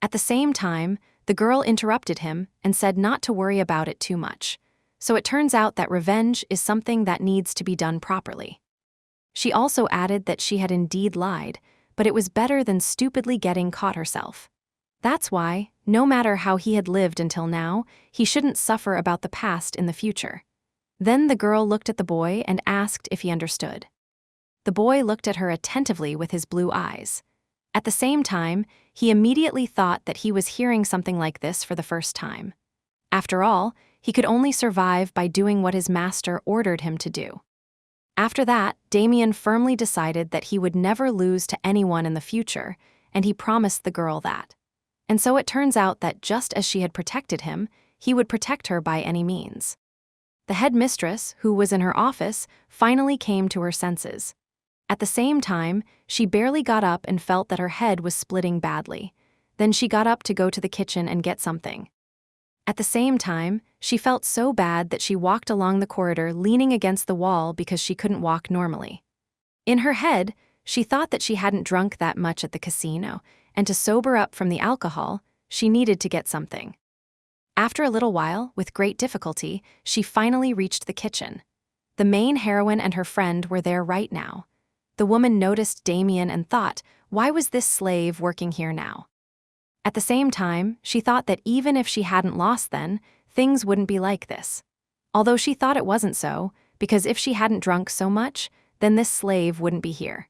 At the same time, the girl interrupted him and said not to worry about it too much. So it turns out that revenge is something that needs to be done properly. She also added that she had indeed lied, but it was better than stupidly getting caught herself. That's why, no matter how he had lived until now, he shouldn't suffer about the past in the future. Then the girl looked at the boy and asked if he understood. The boy looked at her attentively with his blue eyes. At the same time, he immediately thought that he was hearing something like this for the first time. After all, he could only survive by doing what his master ordered him to do. After that, Damien firmly decided that he would never lose to anyone in the future, and he promised the girl that. And so it turns out that just as she had protected him, he would protect her by any means. The headmistress, who was in her office, finally came to her senses. At the same time, she barely got up and felt that her head was splitting badly. Then she got up to go to the kitchen and get something. At the same time, she felt so bad that she walked along the corridor leaning against the wall because she couldn't walk normally. In her head, she thought that she hadn't drunk that much at the casino, and to sober up from the alcohol, she needed to get something. After a little while, with great difficulty, she finally reached the kitchen. The main heroine and her friend were there right now. The woman noticed Damien and thought, why was this slave working here now? At the same time, she thought that even if she hadn't lost then, things wouldn't be like this. Although she thought it wasn't so, because if she hadn't drunk so much, then this slave wouldn't be here.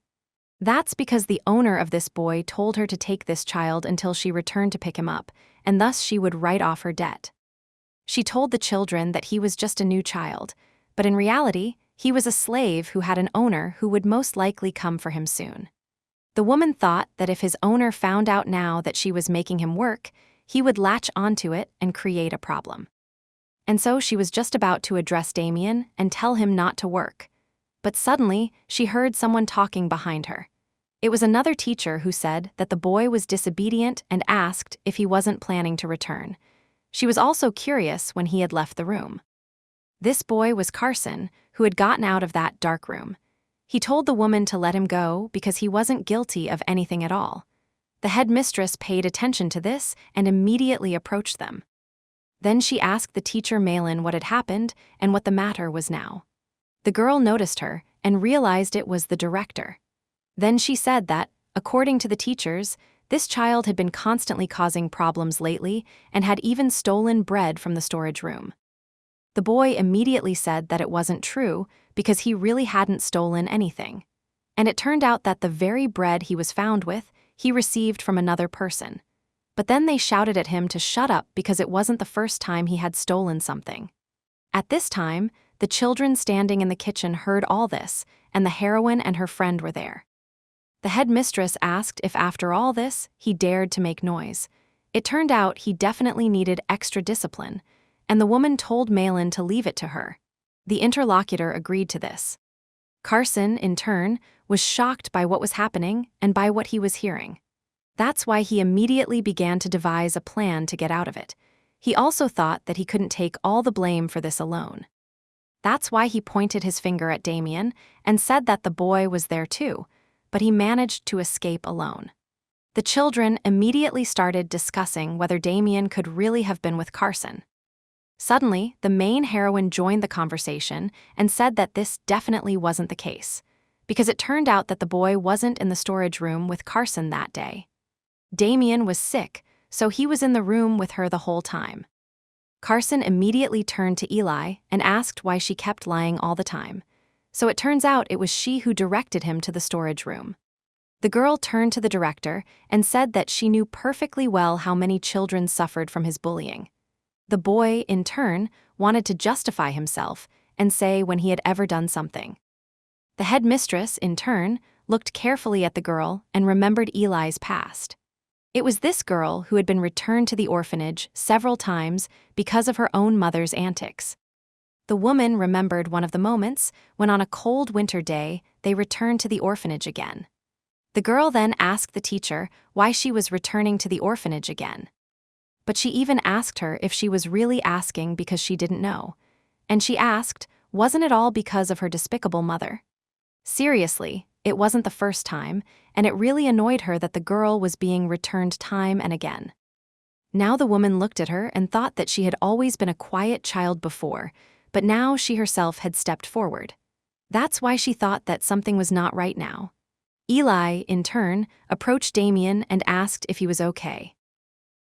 That's because the owner of this boy told her to take this child until she returned to pick him up, and thus she would write off her debt. She told the children that he was just a new child, but in reality, he was a slave who had an owner who would most likely come for him soon. The woman thought that if his owner found out now that she was making him work, he would latch onto it and create a problem. And so she was just about to address Damien and tell him not to work. But suddenly, she heard someone talking behind her. It was another teacher who said that the boy was disobedient and asked if he wasn't planning to return. She was also curious when he had left the room. This boy was Carson, who had gotten out of that dark room. He told the woman to let him go because he wasn't guilty of anything at all. The headmistress paid attention to this and immediately approached them. Then she asked the teacher Malin what had happened and what the matter was now. The girl noticed her and realized it was the director. Then she said that, according to the teachers, this child had been constantly causing problems lately and had even stolen bread from the storage room. The boy immediately said that it wasn't true because he really hadn't stolen anything. And it turned out that the very bread he was found with, he received from another person. But then they shouted at him to shut up because it wasn't the first time he had stolen something. At this time, the children standing in the kitchen heard all this, and the heroine and her friend were there. The headmistress asked if after all this, he dared to make noise. It turned out he definitely needed extra discipline, and the woman told Malin to leave it to her. The interlocutor agreed to this. Carson, in turn, was shocked by what was happening and by what he was hearing. That's why he immediately began to devise a plan to get out of it. He also thought that he couldn't take all the blame for this alone. That's why he pointed his finger at Damien and said that the boy was there too, but he managed to escape alone. The children immediately started discussing whether Damien could really have been with Carson. Suddenly, the main heroine joined the conversation and said that this definitely wasn't the case, because it turned out that the boy wasn't in the storage room with Carson that day. Damien was sick, so he was in the room with her the whole time. Carson immediately turned to Eli and asked why she kept lying all the time. So it turns out it was she who directed him to the storage room. The girl turned to the director and said that she knew perfectly well how many children suffered from his bullying. The boy, in turn, wanted to justify himself and say when he had ever done something. The headmistress, in turn, looked carefully at the girl and remembered Eli's past. It was this girl who had been returned to the orphanage several times because of her own mother's antics. The woman remembered one of the moments when on a cold winter day they returned to the orphanage again. The girl then asked the teacher why she was returning to the orphanage again. But she even asked her if she was really asking because she didn't know. And she asked, wasn't it all because of her despicable mother? Seriously, it wasn't the first time, and it really annoyed her that the girl was being returned time and again. Now the woman looked at her and thought that she had always been a quiet child before, but now she herself had stepped forward. That's why she thought that something was not right now. Eli, in turn, approached Damien and asked if he was okay.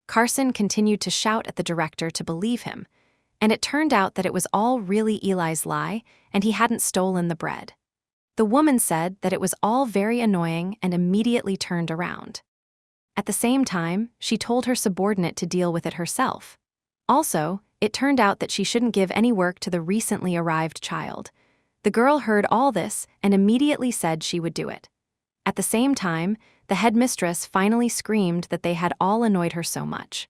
Carson continued to shout at the director to believe him, and it turned out that it was all really Eli's lie and he hadn't stolen the bread. The woman said that it was all very annoying and immediately turned around. At the same time, she told her subordinate to deal with it herself. Also, it turned out that she shouldn't give any work to the recently arrived child. The girl heard all this and immediately said she would do it. At the same time, the headmistress finally screamed that they had all annoyed her so much.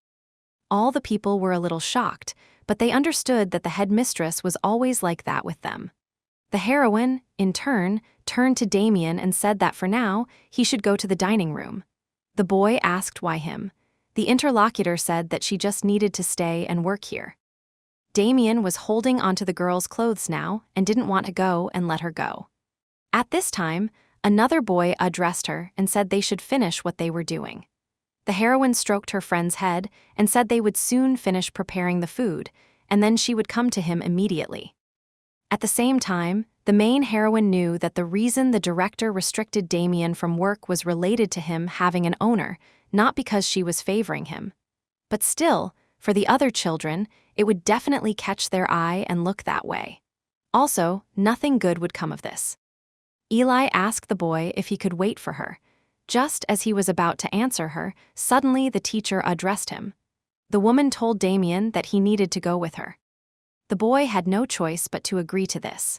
All the people were a little shocked, but they understood that the headmistress was always like that with them. The heroine, in turn, turned to Damien and said that for now, he should go to the dining room. The boy asked why him. The interlocutor said that she just needed to stay and work here. Damien was holding onto the girl's clothes now and didn't want to go and let her go. At this time, another boy addressed her and said they should finish what they were doing. The heroine stroked her friend's head and said they would soon finish preparing the food, and then she would come to him immediately. At the same time, the main heroine knew that the reason the director restricted Damien from work was related to him having an owner, not because she was favoring him. But still, for the other children, it would definitely catch their eye and look that way. Also, nothing good would come of this. Eli asked the boy if he could wait for her. Just as he was about to answer her, suddenly the teacher addressed him. The woman told Damien that he needed to go with her. The boy had no choice but to agree to this.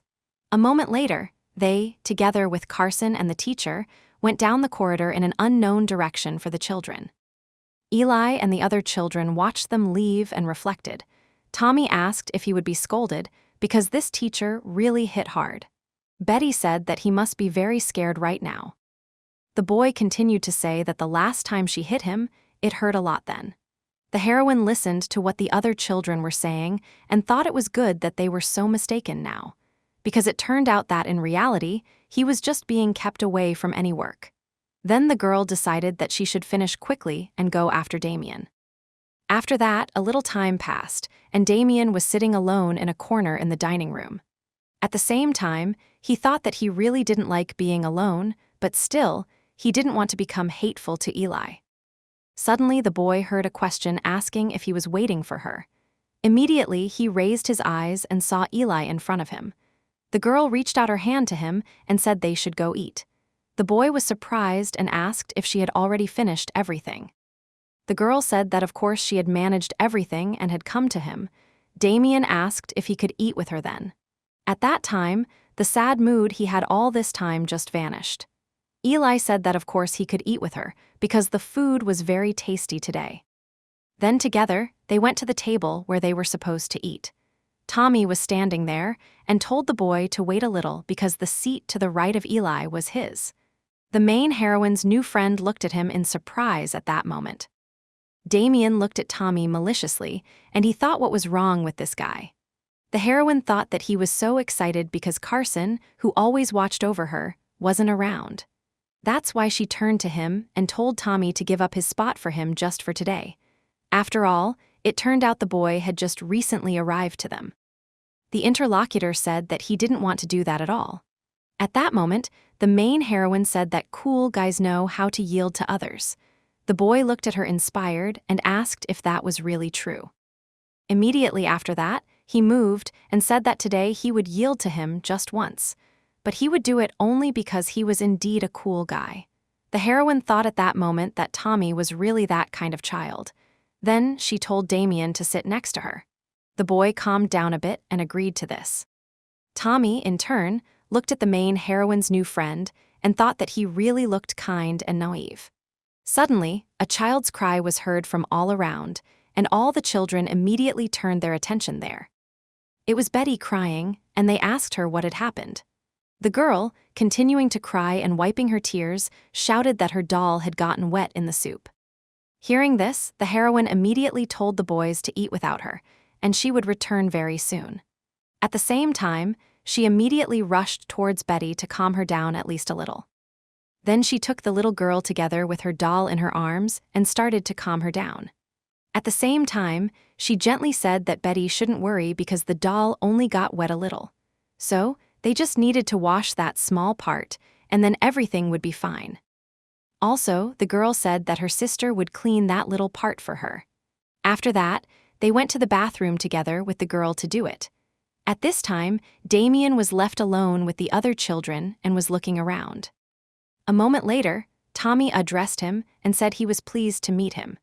A moment later, they, together with Carson and the teacher, went down the corridor in an unknown direction for the children. Eli and the other children watched them leave and reflected. Tommy asked if he would be scolded because this teacher really hit hard. Betty said that he must be very scared right now. The boy continued to say that the last time she hit him, it hurt a lot then. The heroine listened to what the other children were saying and thought it was good that they were so mistaken now, because it turned out that in reality, he was just being kept away from any work. Then the girl decided that she should finish quickly and go after Damien. After that, a little time passed, and Damien was sitting alone in a corner in the dining room. At the same time, he thought that he really didn't like being alone, but still, he didn't want to become hateful to Eli. Suddenly, the boy heard a question asking if he was waiting for her. Immediately, he raised his eyes and saw Eli in front of him. The girl reached out her hand to him and said they should go eat. The boy was surprised and asked if she had already finished everything. The girl said that of course she had managed everything and had come to him. Damien asked if he could eat with her then. At that time, the sad mood he had all this time just vanished. Eli said that of course he could eat with her, because the food was very tasty today. Then together, they went to the table where they were supposed to eat. Tommy was standing there and told the boy to wait a little because the seat to the right of Eli was his. The main heroine's new friend looked at him in surprise at that moment. Damien looked at Tommy maliciously, and he thought what was wrong with this guy. The heroine thought that he was so excited because Carson, who always watched over her, wasn't around. That's why she turned to him and told Tommy to give up his spot for him just for today. After all, it turned out the boy had just recently arrived to them. The interlocutor said that he didn't want to do that at all. At that moment, the main heroine said that cool guys know how to yield to others. The boy looked at her inspired and asked if that was really true. Immediately after that, he moved and said that today he would yield to him just once, but he would do it only because he was indeed a cool guy. The heroine thought at that moment that Tommy was really that kind of child. Then she told Damien to sit next to her. The boy calmed down a bit and agreed to this. Tommy, in turn, looked at the main heroine's new friend and thought that he really looked kind and naive. Suddenly, a child's cry was heard from all around, and all the children immediately turned their attention there. It was Betty crying, and they asked her what had happened. The girl, continuing to cry and wiping her tears, shouted that her doll had gotten wet in the soup. Hearing this, the heroine immediately told the boys to eat without her, and she would return very soon. At the same time, she immediately rushed towards Betty to calm her down at least a little. Then she took the little girl together with her doll in her arms and started to calm her down. At the same time, she gently said that Betty shouldn't worry because the doll only got wet a little. So, they just needed to wash that small part, and then everything would be fine. Also, the girl said that her sister would clean that little part for her. After that, they went to the bathroom together with the girl to do it. At this time, Damien was left alone with the other children and was looking around. A moment later, Tommy addressed him and said he was pleased to meet him.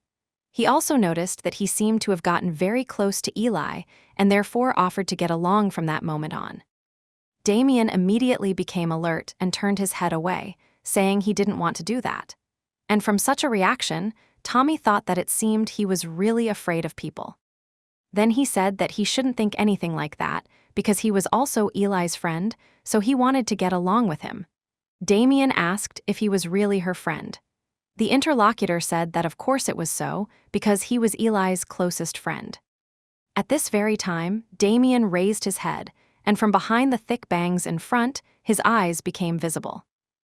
He also noticed that he seemed to have gotten very close to Eli and therefore offered to get along from that moment on. Damien immediately became alert and turned his head away, saying he didn't want to do that. And from such a reaction, Tommy thought that it seemed he was really afraid of people. Then he said that he shouldn't think anything like that because he was also Eli's friend, so he wanted to get along with him. Damien asked if he was really her friend. The interlocutor said that of course it was so, because he was Eli's closest friend. At this very time, Damien raised his head, and from behind the thick bangs in front, his eyes became visible.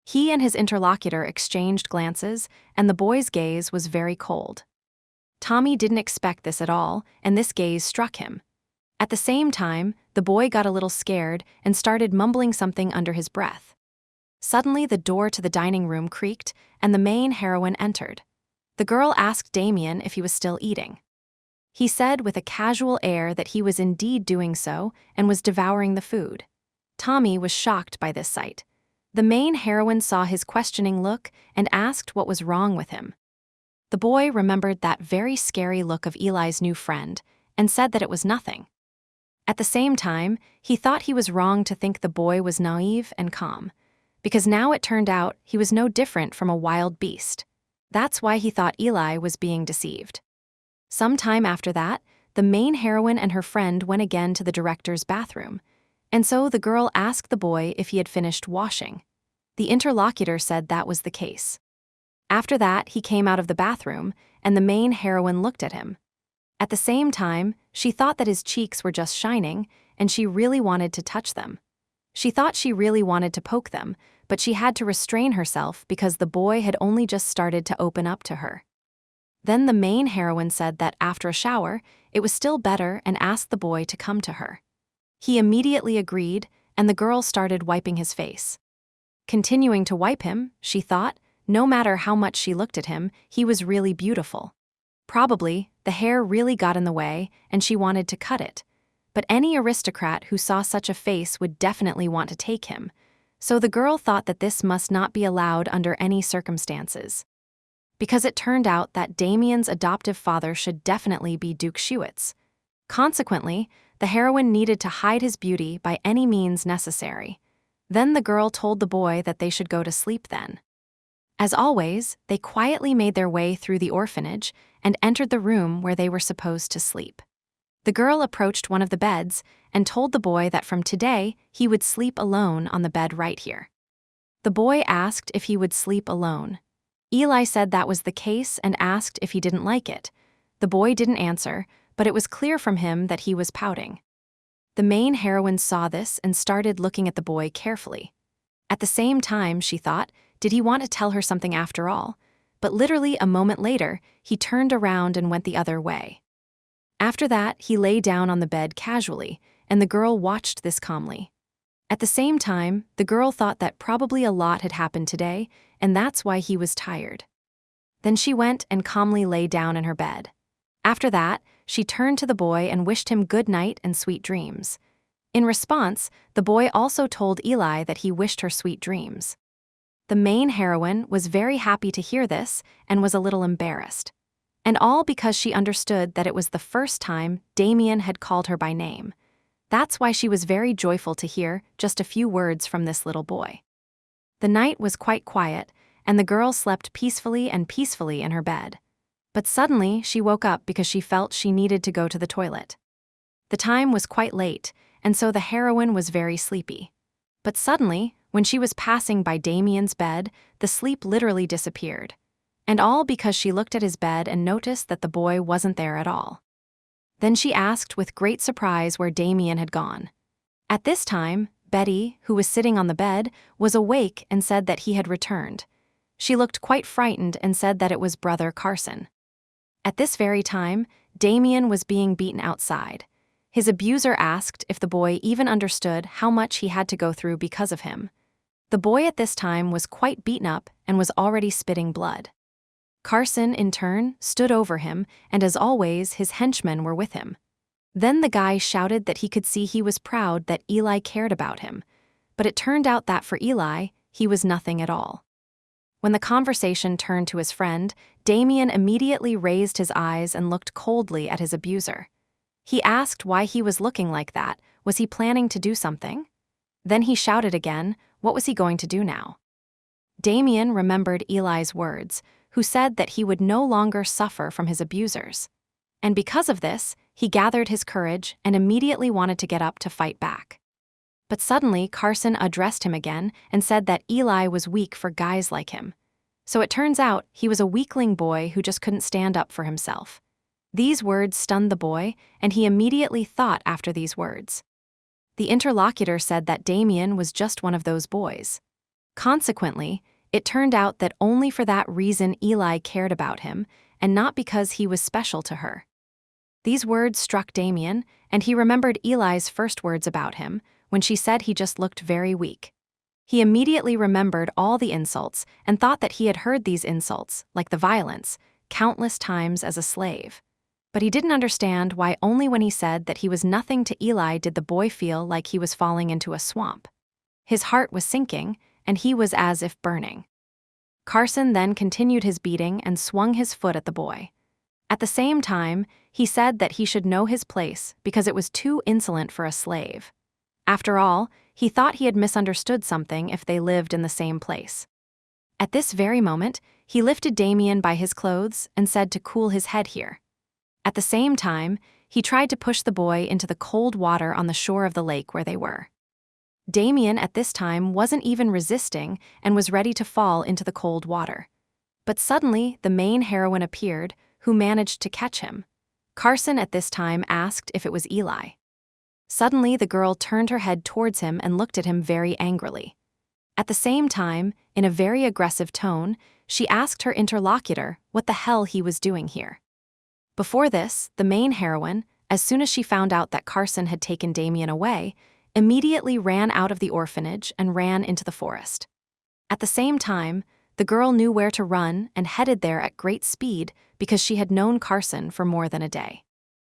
He and his interlocutor exchanged glances, and the boy's gaze was very cold. Tommy didn't expect this at all, and this gaze struck him. At the same time, the boy got a little scared and started mumbling something under his breath. Suddenly, the door to the dining room creaked, and the main heroine entered. The girl asked Damien if he was still eating. He said with a casual air that he was indeed doing so and was devouring the food. Tommy was shocked by this sight. The main heroine saw his questioning look and asked what was wrong with him. The boy remembered that very scary look of Eli's new friend and said that it was nothing. At the same time, he thought he was wrong to think the boy was naive and calm, because now it turned out he was no different from a wild beast. That's why he thought Eli was being deceived. Some time after that, the main heroine and her friend went again to the director's bathroom, and so the girl asked the boy if he had finished washing. The interlocutor said that was the case. After that, he came out of the bathroom, and the main heroine looked at him. At the same time, she thought that his cheeks were just shining, and she really wanted to touch them. She thought she really wanted to poke them, but she had to restrain herself because the boy had only just started to open up to her. Then the main heroine said that after a shower, it was still better and asked the boy to come to her. He immediately agreed, and the girl started wiping his face. Continuing to wipe him, she thought, no matter how much she looked at him, he was really beautiful. Probably, the hair really got in the way, and she wanted to cut it. But any aristocrat who saw such a face would definitely want to take him. So the girl thought that this must not be allowed under any circumstances. Because it turned out that Damien's adoptive father should definitely be Duke Shuitz. Consequently, the heroine needed to hide his beauty by any means necessary. Then the girl told the boy that they should go to sleep then. As always, they quietly made their way through the orphanage and entered the room where they were supposed to sleep. The girl approached one of the beds and told the boy that from today he would sleep alone on the bed right here. The boy asked if he would sleep alone. Eli said that was the case and asked if he didn't like it. The boy didn't answer, but it was clear from him that he was pouting. The main heroine saw this and started looking at the boy carefully. At the same time, she thought, did he want to tell her something after all? But literally a moment later, he turned around and went the other way. After that, he lay down on the bed casually, and the girl watched this calmly. At the same time, the girl thought that probably a lot had happened today, and that's why he was tired. Then she went and calmly lay down in her bed. After that, she turned to the boy and wished him good night and sweet dreams. In response, the boy also told Eli that he wished her sweet dreams. The main heroine was very happy to hear this and was a little embarrassed. And all because she understood that it was the first time Damien had called her by name. That's why she was very joyful to hear just a few words from this little boy. The night was quite quiet, and the girl slept peacefully in her bed. But suddenly, she woke up because she felt she needed to go to the toilet. The time was quite late, and so the heroine was very sleepy. But suddenly, when she was passing by Damien's bed, the sleep literally disappeared. And all because she looked at his bed and noticed that the boy wasn't there at all. Then she asked with great surprise where Damien had gone. At this time, Betty, who was sitting on the bed, was awake and said that he had returned. She looked quite frightened and said that it was brother Carson. At this very time, Damien was being beaten outside. His abuser asked if the boy even understood how much he had to go through because of him. The boy at this time was quite beaten up and was already spitting blood. Carson, in turn, stood over him, and as always, his henchmen were with him. Then the guy shouted that he could see he was proud that Eli cared about him, but it turned out that for Eli, he was nothing at all. When the conversation turned to his friend, Damien immediately raised his eyes and looked coldly at his abuser. He asked why he was looking like that. Was he planning to do something? Then he shouted again. What was he going to do now? Damien remembered Eli's words, who said that he would no longer suffer from his abusers. And because of this, he gathered his courage and immediately wanted to get up to fight back. But suddenly, Carson addressed him again and said that Eli was weak for guys like him. So it turns out he was a weakling boy who just couldn't stand up for himself. These words stunned the boy, and he immediately thought after these words. The interlocutor said that Damien was just one of those boys. Consequently, it turned out that only for that reason Eli cared about him, and not because he was special to her. These words struck Damien, and he remembered Eli's first words about him, when she said he just looked very weak. He immediately remembered all the insults and thought that he had heard these insults, like the violence, countless times as a slave. But he didn't understand why only when he said that he was nothing to Eli did the boy feel like he was falling into a swamp. His heart was sinking, and he was as if burning. Carson then continued his beating and swung his foot at the boy. At the same time, he said that he should know his place because it was too insolent for a slave. After all, he thought he had misunderstood something if they lived in the same place. At this very moment, he lifted Damien by his clothes and said to cool his head here. At the same time, he tried to push the boy into the cold water on the shore of the lake where they were. Damien at this time wasn't even resisting and was ready to fall into the cold water. But suddenly, the main heroine appeared, who managed to catch him. Carson at this time asked if it was Eli. Suddenly, the girl turned her head towards him and looked at him very angrily. At the same time, in a very aggressive tone, she asked her interlocutor what the hell he was doing here. Before this, the main heroine, as soon as she found out that Carson had taken Damien away, immediately ran out of the orphanage and ran into the forest. At the same time, the girl knew where to run and headed there at great speed because she had known Carson for more than a day.